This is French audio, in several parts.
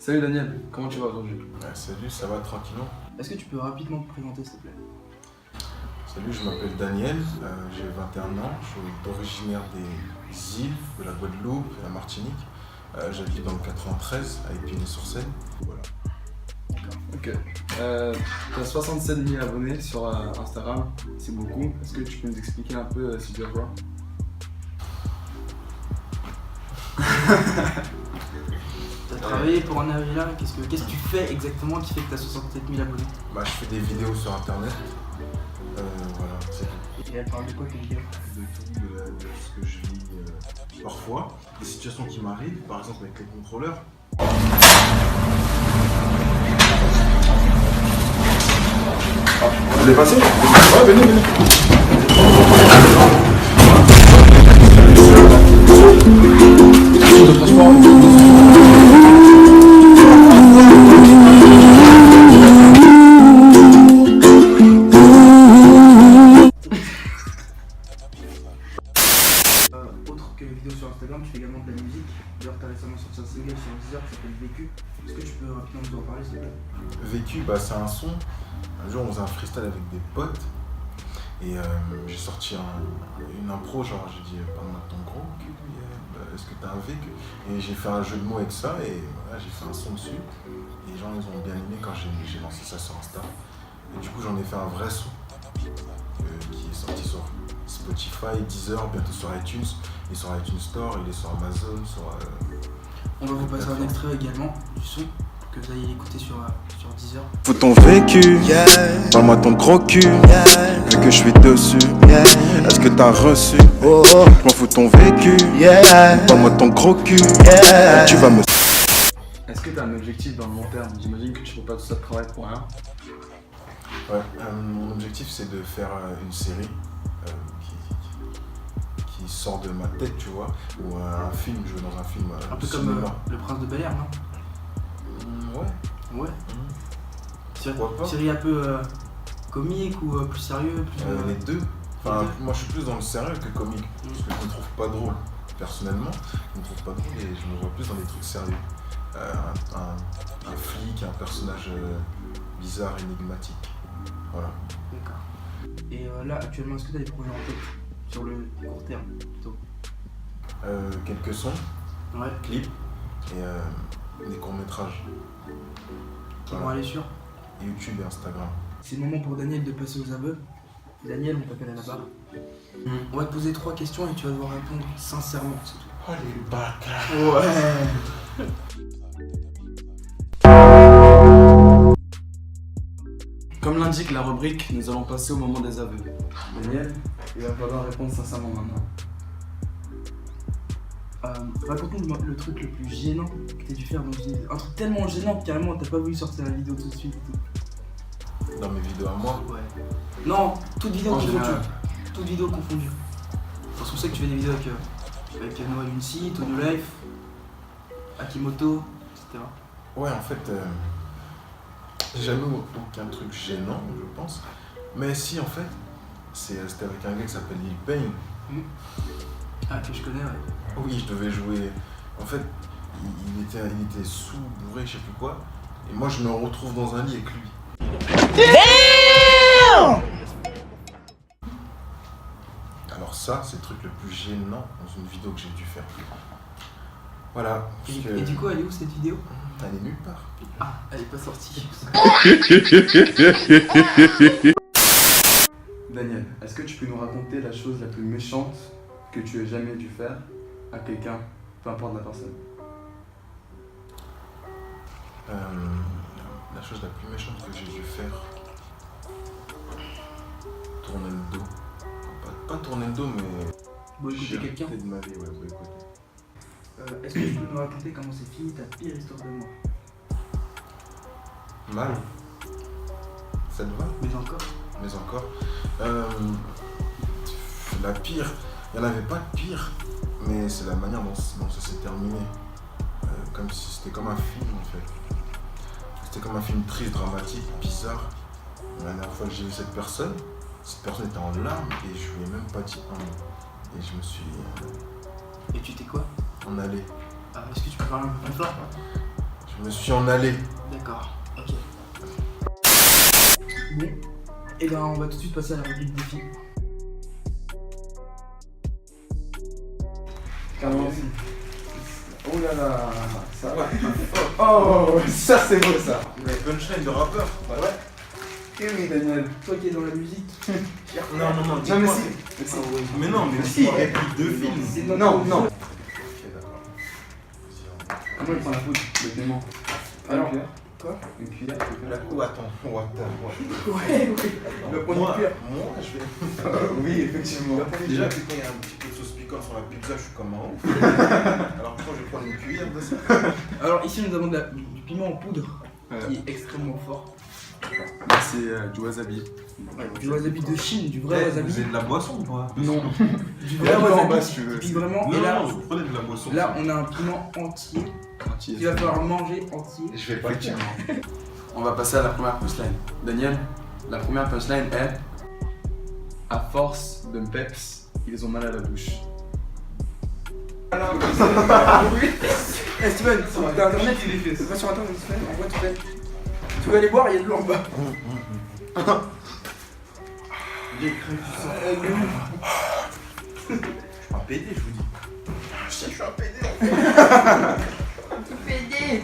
Salut Daniel, comment tu vas aujourd'hui? Salut, ça va tranquillement? Est-ce que tu peux rapidement te présenter s'il te plaît? Salut, je m'appelle Daniel, j'ai 21 ans, je suis originaire des îles, de la Guadeloupe, de la Martinique. J'habite dans le 93 à Épinay-sur-Seine. Voilà. D'accord. Ok. Tu as 67 000 abonnés sur Instagram, c'est beaucoup. Est-ce que tu peux nous expliquer un peu si tu veux quoi? Tu as travaillé pour en arriver là, qu'est-ce que tu fais exactement qui fait que tu as 67 000 abonnés? Je fais des vidéos sur internet. Voilà, c'est tout. Et elle parle de quoi tes vidéos? De tout, de ce que je vis parfois, des situations qui m'arrivent, par exemple avec les contrôleurs. Vous voulez passer? Ouais, venez. De transport. Autre que les vidéos sur Instagram, tu fais également de la musique. D'ailleurs, tu as récemment sorti un single sur Deezer qui s'appelle Vécu. Est-ce que tu peux rapidement nous en parler s'il te plaît? Vécu, c'est un son. Un jour, on faisait un freestyle avec des potes. Et j'ai sorti une impro, genre j'ai dit parle-moi de ton gros cul, est-ce que t'as un vécu? Et j'ai fait un jeu de mots avec ça et voilà, j'ai fait un son dessus. Et les gens ils ont bien aimé quand j'ai lancé ça sur Insta. Et du coup j'en ai fait un vrai son qui est sorti sur Spotify, Deezer, bientôt sur iTunes. Il est sur iTunes Store, il est sur Amazon, sur... On va vous passer un extrait également du son que vous allez écouter sur Deezer. Faut ton vécu, parle-moi ton gros cul, vu que je suis dessus, est-ce que t'as reçu, je m'en fous ton vécu, parle-moi ton gros cul, tu vas me... Est-ce que tu as un objectif dans le long terme? J'imagine que tu fais pas tout ça de travail pour rien. Ouais, mon objectif c'est de faire une série qui sort de ma tête, tu vois, ou un film, jouer dans un film. Un peu comme Le Prince de Bel-Air, non? Ouais. Ouais. Pourquoi pas? Série un peu comique ou plus sérieux Les deux. Enfin, moi je suis plus dans le sérieux que comique, parce que je me trouve pas drôle. Personnellement, je me trouve pas drôle et je me vois plus dans des trucs sérieux. Un flic, un personnage bizarre, énigmatique. Voilà. D'accord. Et là, actuellement, est-ce que tu as des projets en tête sur le court terme plutôt? Quelques sons, Ouais. clips et des courts-métrages. Qui vont aller sur YouTube et Instagram. C'est le moment pour Daniel de passer aux aveux. Daniel, on t'appelle à la barre. On va te poser 3 questions et tu vas devoir répondre sincèrement, c'est tout. Oh les bâtards! Ouais. Comme l'indique la rubrique, nous allons passer au moment des aveux. Daniel, il va falloir répondre sincèrement maintenant. Raconte-nous le truc le plus gênant que t'as dû faire dans une vidéo. Un truc tellement gênant que carrément t'as pas voulu sortir la vidéo tout de suite. Dans mes vidéos à moi? Ouais. Non, toute vidéo En confondue. général. Toute vidéo confondue. Parce qu'on sait que tu fais des vidéos avec Noël Unsi, Tony Life, Akimoto, etc. Ouais, en fait, j'ai jamais eu aucun truc gênant, je pense. Mais si, en fait, c'était avec un gars qui s'appelle Lil Payne. Ah, que je connais, ouais. Oui, je devais jouer. En fait, il était sous, bourré, je sais plus quoi. Et moi, je me retrouve dans un lit avec lui. Damn! Alors ça, c'est le truc le plus gênant dans une vidéo que j'ai dû faire. Voilà. Et du coup, elle est où cette vidéo? Elle est nulle part. Ah, elle est pas sortie. Daniel, est-ce que tu peux nous raconter la chose la plus méchante que tu aies jamais dû faire à quelqu'un, peu importe la personne? La chose la plus méchante que j'ai dû faire, tourner le dos. Pas tourner le dos, mais Boycotter quelqu'un. de ma vie, ouais, boycotter. Est-ce que tu peux nous raconter comment c'est fini ta pire histoire de mort? Mal. Ça te va? Mais encore? Mais encore. La pire, il n'y en avait pas de pire, mais c'est la manière dont ça s'est terminé. Comme si c'était comme un film en fait. C'était comme un film triste, dramatique, bizarre. La dernière fois que j'ai vu cette personne était en larmes et je lui ai même pas dit un mot. Et je me suis Et tu t'es quoi? en allé. Est-ce que tu peux parler un peu plus fort? Je Je me suis en allé. D'accord, ok. Bon, et ben on va tout de suite passer à la rubrique défi. Oh là là, ça va. Oh, ça c'est beau ça. Mais punchline de rappeur. Ouais. Et oui, Daniel. Toi qui es dans la musique. Non, Non, mais dis-moi. si. Mais non, mais si, réplique de film. C'est notre Non, jeu. non. Ok, d'accord. Comment il prend la poudre? Le Clément. Alors, Une cuillère. quoi? Une cuillère. La coup, attends. Ouais, le point Moi, du cuir. je vais. Oui, effectivement. Déjà, quand il y a un petit peu de sauce piquante sur la pizza, je suis comme un ouf. Alors que moi, je vais prendre une cuillère de ça. Alors ici nous avons du piment en poudre Ouais. qui est extrêmement fort. C'est du wasabi. Du wasabi de Chine, du vrai wasabi. Vous avez de la boisson ou pas? Non. Du Ouais, vrai en wasabi bas, si tu veux. qui pique vraiment. Non, Et là, non, vous prenez de la boisson. là on a un piment entier qu'il va falloir manger entier. Je vais pas le dire. On va passer à la première punchline. Daniel, la première punchline est à force de peps, ils ont mal à la bouche. Eh Steven, t'as internet, va sur internet Steven, envoie tout fait. Tu veux aller boire, il y a de l'eau en bas. J'ai cru que tu sens. Je suis un PD, je vous dis. Je sais que je suis un PD. PD.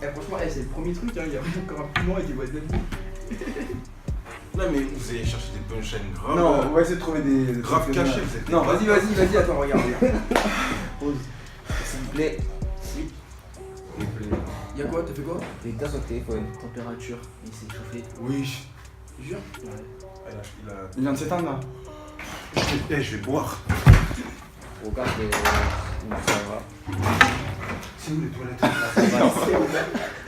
Eh franchement, c'est le premier truc, hein. Il y a encore un piment et du wasabi. Non, mais vous allez chercher des punchlines graves. Non, on va essayer de trouver des. Grave trucs cachés, de- vous êtes. Non, Vas-y, attends, regarde. Pause. S'il vous plaît. Oui. Y'a quoi? T'as fait quoi? T'es gaz au téléphone, température, il s'est chauffé. Oui. Jure? Ouais. Il vient de s'éteindre là. Je vais boire. Regarde où ça va. C'est où les toilettes?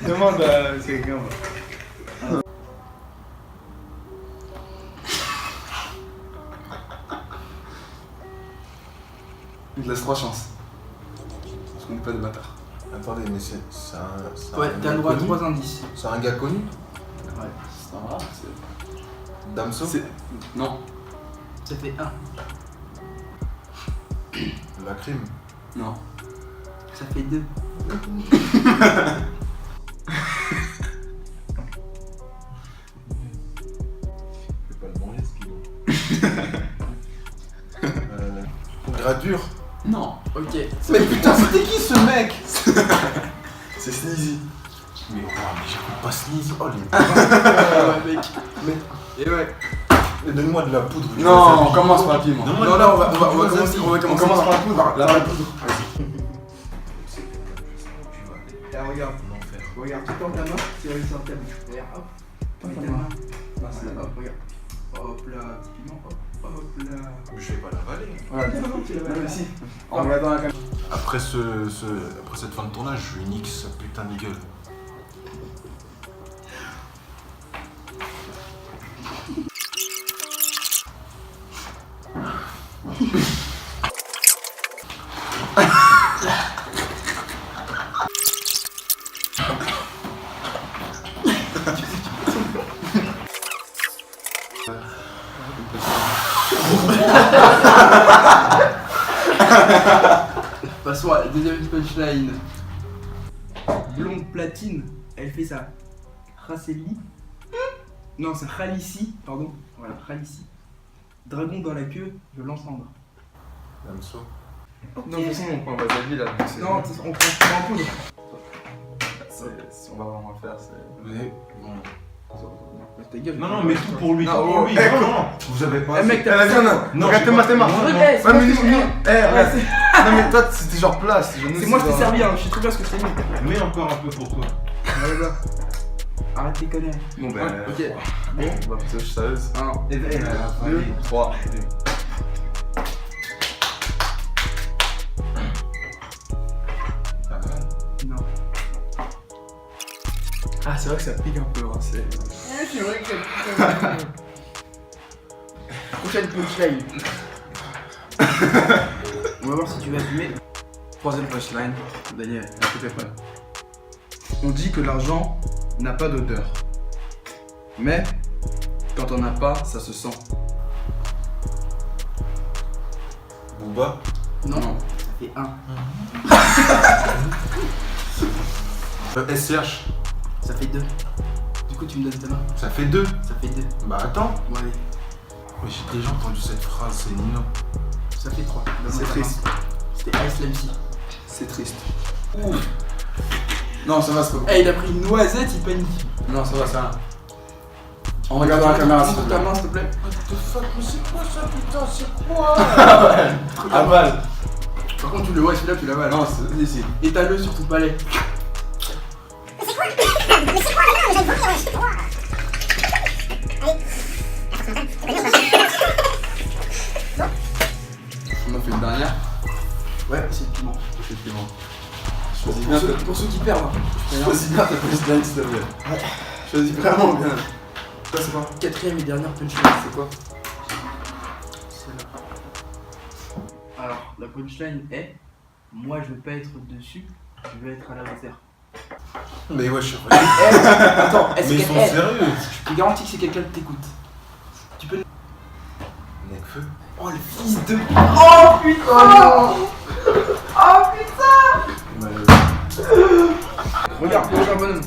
Demande à quelqu'un. Il te laisse 3 chances. Parce qu'on n'est pas des bâtards. Attendez, mais c'est un. Ouais, t'as le droit à connu 3 indices. C'est un gars connu? Ouais. Ça va, Damso? c'est. Non. Ça fait 1. La crime? Non. Ça fait 2. Je vais pas le manger ce piment. Gradure? Non. Ok. Mais putain, c'était qui ce mec? C'est Sneezy. Mais j'écoute pas Sneeze. Oh les. Ouais, mec. Et ouais. Mais donne-moi de la poudre. du Non, wasabi. on commence par le piment. Donne-moi Non, de là, la on va poudre, du commencer. wasabi. On va On commencer commence par la poudre. La poudre. Et regarde. L'enfer. Regarde, tu tends ta main, tu vas laisser un tabou. Regarde, hop. Tends ta main. Hop, regarde. Hop là, petit piment, hop là. Mais je vais pas l'avaler. Voilà. Non, tu l'as Non, mais si. En regardant la caméra. Après cette fin de tournage, je lui nique sa putain de gueule. Passons à la deuxième punchline. Blonde platine, elle fait ça. Raceli. Non, c'est Khalissi, pardon. Voilà, Khalissi. Dragon dans la queue, je lance cendre. Damso. Ok. Non, de toute façon, on prend wasabi là. donc c'est- Non, on prend en poudre. Si on va vraiment le faire, c'est. Mais bon. Ta gueule. Non, mais tout pour lui, Non, tout pour lui. eh, Non, non, vous avez pas. Eh mec, Eh, t'as vas-y, Non, regarde j'ai tes pas- tes mains. non, non. Ouais, c'est Ouais, moi mais qui nous, t'ai- eh, regarde. Non, mais toi, c'était genre plat. C'est moi qui t'ai servi, hein. Je sais très bien ce que c'est mis. Mets encore un peu pour toi. Voilà. Arrête tes conneries. Bon, ben. Ok. Bon, on va passer aux sérieuses. 1, 2, 3. non. Ah, c'est vrai que ça pique un peu. Hein, c'est... C'est vrai que ça. Prochaine punchline. On va voir si tu vas fumer. Troisième punchline. Daniel, est-ce que t'es prêt? On dit que l'argent n'a pas d'odeur. Mais quand on n'a pas, ça se sent. Booba. Non. Ça fait 1. SCH, Ça fait 2. Du coup, tu me donnes ta main. ça fait 2. Ça fait 2. Bah attends. Bon, allez. Mais j'ai déjà entendu cette phrase, c'est Nino. Ça fait 3. C'est triste. C'était Ice Lemsy. C'est triste. Ouh. Non, ça va, c'est pas bon. Eh, il a pris une noisette, il panique. Non, ça va, ça va. On regarde la caméra, s'il te Montre plaît. ta main, s'il te plaît. What the fuck, mais c'est quoi ça, putain, c'est quoi? Avale. Par contre, tu le vois, celui-là, tu l'avales. Non, c'est ici. Étale-le sur ton palais. On a fait une dernière. Ouais, c'est le piment. Effectivement. Pour ceux qui perdent. Choisis bien ta punchline, s'il te plaît. Choisis vraiment bien. Ça, c'est quoi? Quatrième et dernière punchline. C'est quoi? Celle-là. Alors, la punchline est: moi, je veux pas être dessus, je veux être à la hauteur. Mais ouais, je suis Attends, est-ce Mais que ils sont sérieux. je te garantis que c'est quelqu'un qui t'écoute. Tu peux. Necfeu. Oh, le fils de. Oh putain! Oh putain! Regarde, prochain bonhomme.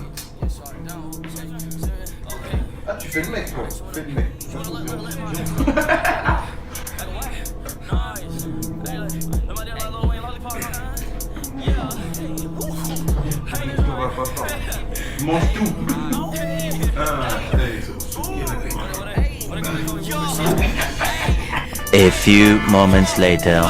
Ah, tu fais le mec, toi. Tu fais le mec. On va pas faire. Mange tout. A few moments later.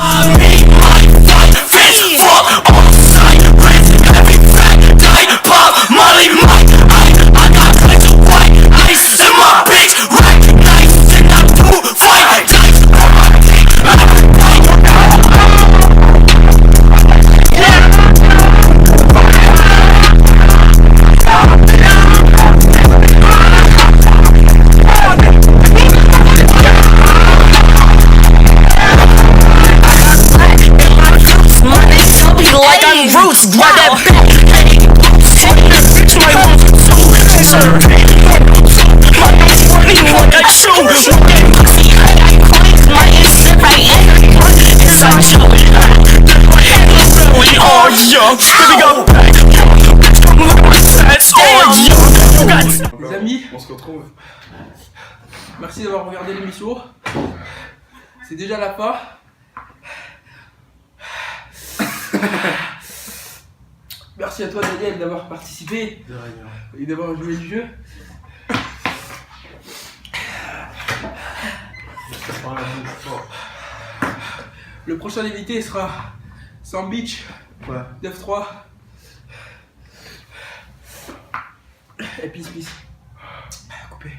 Les amis, On se retrouve. merci d'avoir regardé l'émission. C'est déjà la fin. Merci à toi Daniel d'avoir participé et d'avoir joué le jeu. Le prochain invité sera Sam Beach, Ouais. 9-3. Et peace, peace. Coupé.